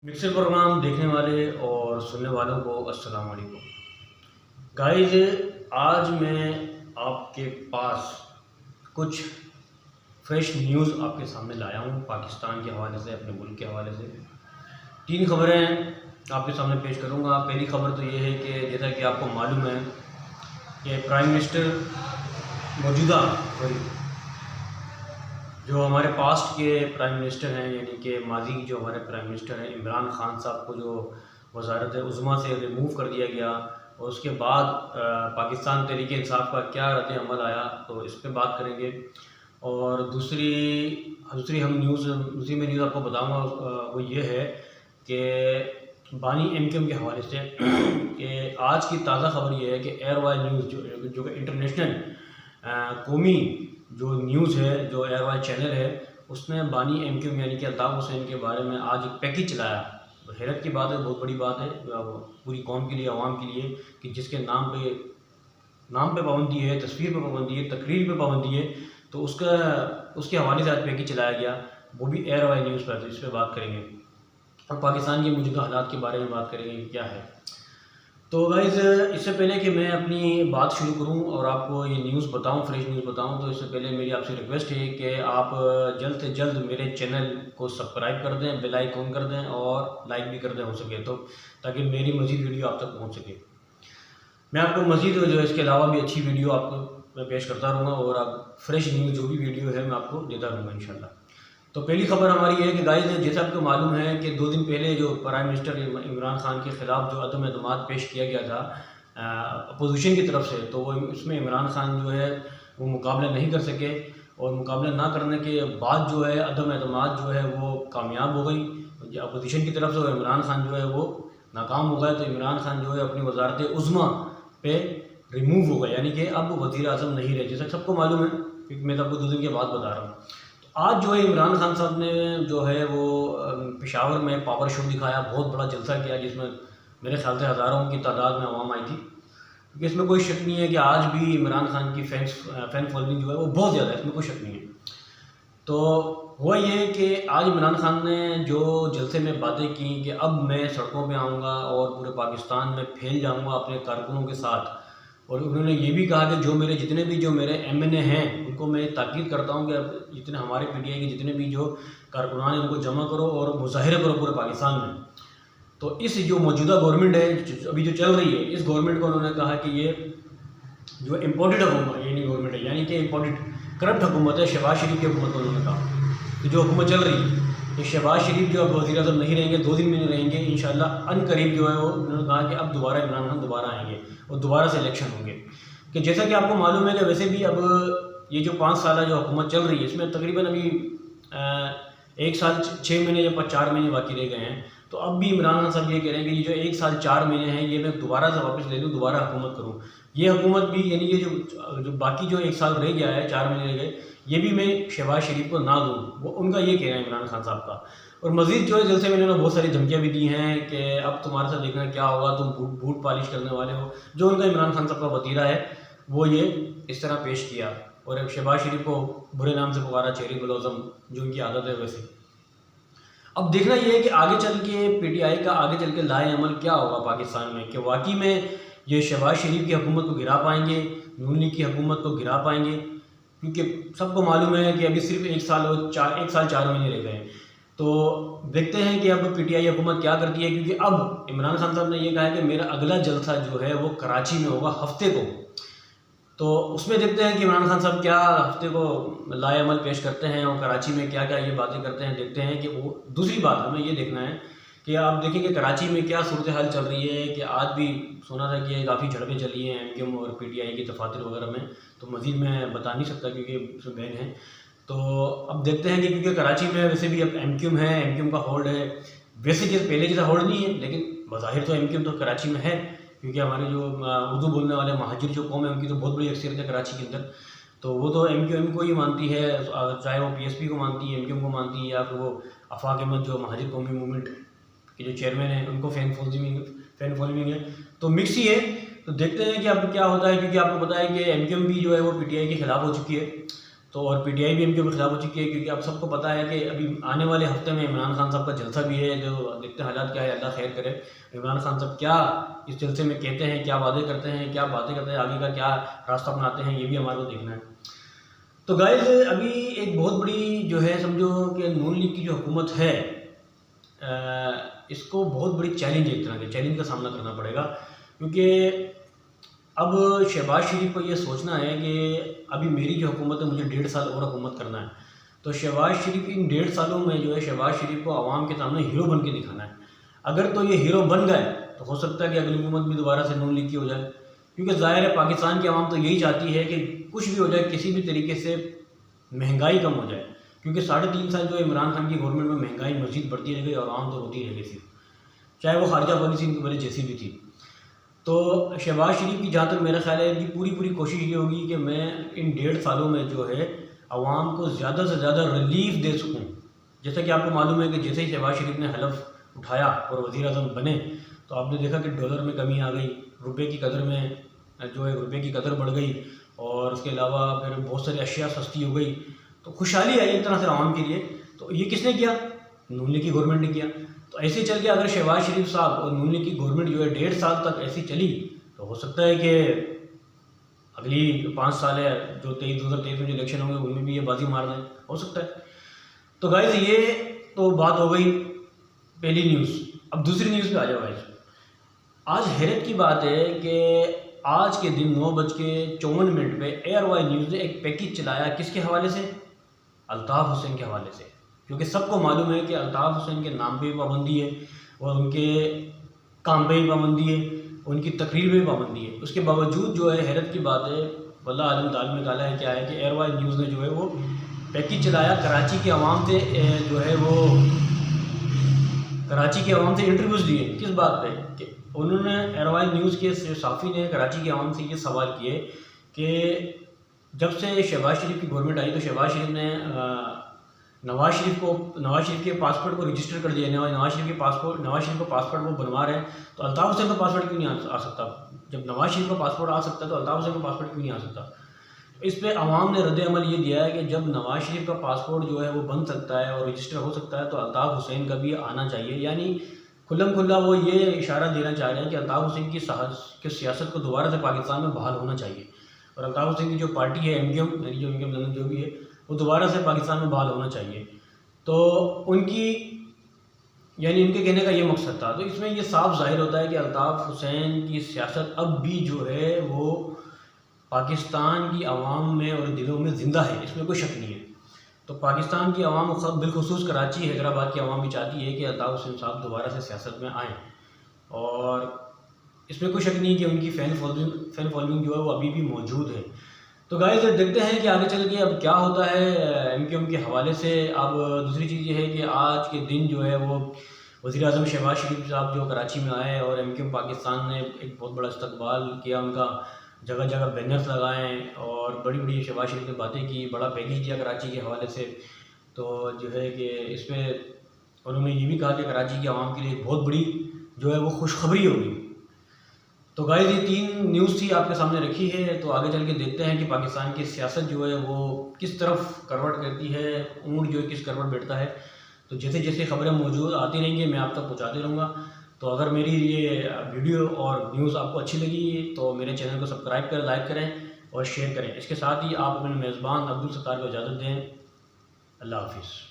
Mixer programme देखने वाले और सुनने वालों को अस्सलाम वालेकुम। गाइस, आज मैं आपके पास कुछ फ्रेश न्यूज़ आपके सामने लाया हूँ पाकिस्तान के हवाले से, अपने मुल्क के हवाले से। 3 खबरें आपके सामने पेश करूँगा। पहली खबर तो ये है कि जैसा कि आपको मालूम है कि प्राइम मिनिस्टर मौजूदा जो हमारे पास्ट के प्राइम मिनिस्टर हैं, यानी कि माजी जो हमारे प्राइम मिनिस्टर हैं इमरान खान साहब को जो वज़ारत उज़्मा से रिमूव कर दिया गया और उसके बाद पाकिस्तान तहरीक इंसाफ का क्या रद्द-ए-अमल आया, तो इस पे बात करेंगे। और दूसरी दूसरी में न्यूज़ आपको बताऊंगा, वो ये है कि बानी एमक्यूएम के हवाले से कि आज की ताज़ा खबर ये है कि एयरवाई न्यूज़ जो कि इंटरनेशनल कौमी जो न्यूज़ है, जो एयरवाई चैनल है, उसने बानी एमक्यूएम यानी कि अल्ताफ़ हुसैन के बारे में आज एक पैकेज चलाया। तो हैरत की बात है, बहुत बड़ी बात है पूरी कौम के लिए, आवाम के लिए, कि जिसके नाम पे पाबंदी है, तस्वीर पे पाबंदी है, तकरीर पे पाबंदी है, तो उसके हवाले से आज पैकेज चलाया गया, वो भी एयरवाई न्यूज़ पर। तो इस पर बात करेंगे और पाकिस्तान के मौजूदा हालात के बारे में बात करेंगे क्या है। तो गाइज़, इससे पहले कि मैं अपनी बात शुरू करूं और आपको ये न्यूज़ बताऊं, फ्रेश न्यूज़ बताऊं, तो इससे पहले मेरी आपसे रिक्वेस्ट है कि आप जल्द से जल्द मेरे चैनल को सब्सक्राइब कर दें, बेल आइकन कर दें और लाइक भी कर दें हो सके तो, ताकि मेरी मज़ीद वीडियो आप तक पहुंच सके। मैं आपको मज़ीद जो है इसके अलावा भी अच्छी वीडियो आपको मैं पेश करता रहूँगा और आप फ्रेश न्यूज़ जो भी वीडियो है मैं आपको देता रहूँगा इंशाल्लाह। तो पहली खबर हमारी है कि गाइस, जैसा आपको मालूम है कि 2 दिन पहले जो प्राइम मिनिस्टर इमरान खान के ख़िलाफ़ जो अदम एतमाद पेश किया गया था अपोजिशन की तरफ से, तो वो इसमें इमरान खान जो है वो मुकाबला नहीं कर सके और मुकाबला ना करने के बाद जो है अदम एतमाद जो है वो कामयाब हो गई अपोजिशन की तरफ से, और इमरान खान जो है वो नाकाम हो गया। तो इमरान खान जो है अपनी वज़ारत उज़्मा पे रिमूव हो गए, यानी कि अब वज़ीर आज़म नहीं रहे, जैसा सबको मालूम है, क्योंकि मैं तो आपको 2 दिन के बाद बता रहा हूँ। आज जो है इमरान खान साहब ने जो है वो पेशावर में पावर शो दिखाया, बहुत बड़ा जलसा किया, जिसमें मेरे ख्याल से हज़ारों की तादाद में आवाम आई थी। क्योंकि इसमें कोई शक नहीं है कि आज भी इमरान खान की फ़ैन फॉलोइंग जो है वो बहुत ज़्यादा है, इसमें कोई शक नहीं है। तो हुआ ये कि आज इमरान खान ने जो जलसे में बातें की कि अब मैं सड़कों पे आऊँगा और पूरे पाकिस्तान में फैल जाऊँगा अपने कारकुनों के साथ, और उन्होंने ये भी कहा कि जो मेरे एमएनए हैं उनको मैं ताकीद करता हूँ कि अब जितने हमारे पीटीआई के जितने भी जो कारकुनान हैं उनको जमा करो और मुजाहिरे करो पूरे पाकिस्तान में। तो इस जो मौजूदा गवर्नमेंट है अभी जो चल रही है, इस गवर्नमेंट को उन्होंने कहा कि ये जो इम्पोर्टेड हुकूमत ये नहीं गवर्नमेंट है, यानी कि इम्पोर्टेड करप्ट हुकूमत है, शहबाज शरीफ की हुकूमत को उन्होंने कहा कि जो हुकूमत चल रही है, ये शहबाज शरीफ जो अब वज़ीर आज़म नहीं रहेंगे, 2 दिन में नहीं रहेंगे, इंशाल्लाह अनकरीब जो है वो उन्होंने कहा कि अब दोबारा इमरान खान दोबारा आएंगे और दोबारा से इलेक्शन होंगे। कि जैसा कि आपको मालूम है कि वैसे भी अब ये जो 5 साल जो हुकूमत चल रही है, इसमें तकरीबन अभी 1 साल 6 महीने या 4 महीने बाकी रह गए हैं। तो अब भी इमरान खान साहब ये कह रहे हैं कि ये जो 1 साल 4 महीने हैं, ये मैं दोबारा से वापस ले लूँ, दोबारा हुकूमत करूँ। ये हुकूमत भी, यानी कि जो बाकी जो 1 साल रह गया है, 4 महीने रह गए, ये भी मैं शहबाज शरीफ को ना दूँ, वो उनका ये कहना है इमरान खान साहब का। और मज़ीद जो है जलसे में इन्होंने बहुत सारी धमकियाँ भी दी हैं कि अब तुम्हारे साथ देखना क्या होगा, तुम बूट पॉलिश करने वाले हो। जो उनका इमरान खान साहब का वतीरा है वो ये इस तरह पेश किया, और शहबाज शरीफ को बुरे नाम से पुकारा, चेहरी बलोज़म, जो उनकी आदत है वैसे। अब देखना ये है कि आगे चल के पीटीआई का आगे चल के लाए अमल क्या होगा पाकिस्तान में, कि वाकई में ये शहबाज शरीफ की हुकूमत को गिरा पाएंगे, नून लीग की हुकूमत को गिरा पाएंगे। क्योंकि सबको मालूम है कि अभी सिर्फ 1 साल 4 महीने रह गए हैं। तो देखते हैं कि अब पीटीआई हुकूमत क्या करती है, क्योंकि अब इमरान खान साहब ने ये कहा है कि मेरा अगला जलसा जो है वो कराची में होगा हफ्ते को। तो उसमें देखते हैं कि इमरान खान साहब क्या हफ्ते को लाए अमल पेश करते हैं और कराची में क्या क्या ये बातें करते हैं, देखते हैं कि वो। दूसरी बात हमें ये देखना है कि आप देखें कि कराची में क्या सूरत हाल चल रही है, कि आज भी सुना था कि काफ़ी झड़पें चली हैं एमक्यूएम और पीटीआई की दफातर वगैरह में। तो मज़ीद मैं बता नहीं सकता क्योंकि उसमें बैन है। तो अब देखते हैं कि क्योंकि कराची में वैसे भी अब एमक्यूएम है, एमक्यूएम का होल्ड है, वैसे जैसे पहले जैसा होल्ड नहीं है, लेकिन बज़ाहिर तो एमक्यूएम तो कराची में है, क्योंकि हमारे जो उर्दू बोलने वाले महाजिर जो कौम है उनकी तो बहुत बड़ी अक्सरियत है कराची के अंदर। तो वो तो एमक्यूएम को ही मानती है, चाहे वो पीएसपी को मानती है, एमक्यूएम को मानती है, या फिर वो आफाक अहमद जो महाजिर कौमी मूवमेंट के जो चेयरमैन हैं उनको फ़ैन फॉलोइंग है। तो मिक्स ही है। तो देखते हैं कि अब क्या होता है, क्योंकि आपको पता है कि एमक्यूएम भी जो है वो पीटीआई के ख़िलाफ़ हो चुकी है। तो और PTI भी इनके खिलाफ हो चुकी है, क्योंकि अब सबको पता है कि अभी आने वाले हफ्ते में इमरान खान साहब का जलसा भी है, जो देखते हैं हालात क्या है, अल्लाह खैर करे। इमरान खान साहब क्या इस जलसे में कहते हैं, क्या वादे करते हैं, क्या बातें करते हैं, आगे का क्या रास्ता अपनाते हैं, ये भी हमारे को देखना है। तो गाइस अभी एक बहुत बड़ी जो है समझो कि नून लीग की जो हुकूमत है, इसको बहुत बड़ी चैलेंज है, एक तरह के चैलेंज का सामना करना पड़ेगा, क्योंकि अब शहबाज शरीफ को ये सोचना है कि अभी मेरी जो हुकूमत है मुझे 1.5 साल और हुकूमत करना है। तो शहबाज शरीफ इन 1.5 सालों में जो है शहबाज शरीफ को आवाम के सामने हीरो बन के दिखाना है। अगर तो ये हीरो बन गए तो हो सकता है कि अगली हुकूमत भी दोबारा से नून लीग की हो जाए, क्योंकि ज़ाहिर है पाकिस्तान की आवाम तो यही चाहती है कि कुछ भी हो जाए, किसी भी तरीके से महंगाई कम हो जाए, क्योंकि 3.5 साल जो इमरान खान की गवर्नमेंट में महंगाई मज़ीद बढ़ती रह गई और आवाम तो होती रह गई थी, चाहे वो खारजा पॉलिसी इनकी वजह जैसी भी थी। तो शहबाज शरीफ की जहाँ तक मेरा ख्याल है, इनकी पूरी कोशिश ये होगी कि मैं इन 1.5 सालों में जो है आवाम को ज़्यादा से ज़्यादा रिलीफ दे सकूँ। जैसा कि आपको मालूम है कि जैसे ही शहबाज शरीफ ने हलफ उठाया और वज़ीर आज़म बने, तो आपने देखा कि डॉलर में कमी आ गई, रुपये की कदर में जो है रुपये की कदर बढ़ गई, और उसके अलावा फिर बहुत सारी अशिया सस्ती हो गई। तो खुशहाली आई एक तरह से आवाम के लिए। तो ये किसने किया? नून लीग की गवर्नमेंट ने किया। तो ऐसे चल के अगर शहबाज शरीफ साहब और नून लीग की गवर्नमेंट जो है 1.5 साल तक ऐसी चली, तो हो सकता है कि अगली 5 साल है जो 2023 में जो इलेक्शन होंगे उनमें भी ये बाजी मार दें, हो सकता है। तो गाइस ये तो बात हो गई पहली न्यूज़। अब दूसरी न्यूज़ पे आ जाओ गाइस। आज हैरत की बात है कि आज के दिन 9:54 पे एयरवाई न्यूज़ ने एक पैकेज चलाया, किसके हवाले से? अल्ताफ़ हुसैन के हवाले से, क्योंकि सबको मालूम है कि अल्ताफ़ हुसैन के नाम पे भी पाबंदी है और उनके काम पे भी पाबंदी है, उनकी तकरीर पे भी पाबंदी है। उसके बावजूद जो है हैरत की बात है, वल्लाह आलम दाल में काला है, क्या है कि एयरवाई न्यूज़ ने जो है वो पैकेज चलाया, कराची के अवाम से जो है वो कराची के अवाम से इंटरव्यूज़ दिए। किस बात पे? कि उन्होंने एयरवाई न्यूज़ के साफ़ी ने कराची के अवाम से ये सवाल किए कि जब से शहबाज शरीफ की गवर्नमेंट आई तो शहबाज शरीफ ने नवाज शरीफ के पासपोर्ट को रजिस्टर कर दिया। नवाज शरीफ को पासपोर्ट वो बनवा रहे हैं, तो अल्ताफ़ हुसैन का पासपोर्ट क्यों नहीं आ सकता? जब नवाज शरीफ का पासपोर्ट आ सकता है तो अल्ताफ़ हुसैन का पासपोर्ट क्यों नहीं आ सकता? इस पे अवाम ने रद्द अमल ये दिया है कि जब नवाज शरीफ का पासपोर्ट जो है वो बन सकता है और रजिस्टर हो सकता है, तो अल्ताफ़ हुसैन का भी आना चाहिए। यानी खुल्लम खुल्ला वो ये इशारा देना चाह रहे हैं कि अल्ताफ़ हुसैन की सियासत को दोबारा से पाकिस्तान में बहाल होना चाहिए, और अल्ताफ़ हुसैन की जो पार्टी है MQM, यानी जो MQM लंदन जो भी है, वो दोबारा से पाकिस्तान में बहाल होना चाहिए। तो उनकी यानी इनके कहने का ये मकसद था। तो इसमें ये साफ ज़ाहिर होता है कि अल्ताफ़ हुसैन की सियासत अब भी जो है वो पाकिस्तान की आवाम में और दिलों में ज़िंदा है, इसमें कोई शक नहीं है। तो पाकिस्तान की आवाम बिलखुसूस कराची हैदराबाद की आवाम भी चाहती है कि अल्ताफ़ हुसैन साहब दोबारा से सियासत में आएँ, और इसमें कोई शक नहीं कि उनकी फ़ैन फॉलोइंग जो है वो अभी भी मौजूद है। तो गाइस देखते हैं कि आगे चल के अब क्या होता है MQM के हवाले से। अब दूसरी चीज़ ये है कि आज के दिन जो है वो वज़ीर आज़म शहबाज शरीफ साहब जो कराची में आए और MQM पाकिस्तान ने एक बहुत बड़ा इस्तकबाल किया उनका, जगह जगह बैनर्स लगाएँ और बड़ी बड़ी शहबाज शरीफ ने बातें की, बड़ा पैकेज दिया कराची के हवाले से। तो जो है कि इसमें उन्होंने ये भी कहा कि कराची की आवाम के लिए बहुत बड़ी जो है वो खुशखबरी होगी। तो गाइस ये 3 न्यूज़ थी आपके सामने रखी है। तो आगे चल के देखते हैं कि पाकिस्तान की सियासत जो है वो किस तरफ करवट करती है, ऊँट जो है किस करवट बैठता है। तो जैसे जैसे खबरें मौजूद आती रहेंगी मैं आप तक पहुँचाते रहूँगा। तो अगर मेरी ये वीडियो और न्यूज़ आपको अच्छी लगी तो मेरे चैनल को सब्सक्राइब करें, लाइक करें और शेयर करें। इसके साथ ही आप अपने मेज़बान अब्दुल सत्तार को इजाज़त दें। अल्लाह हाफिज़।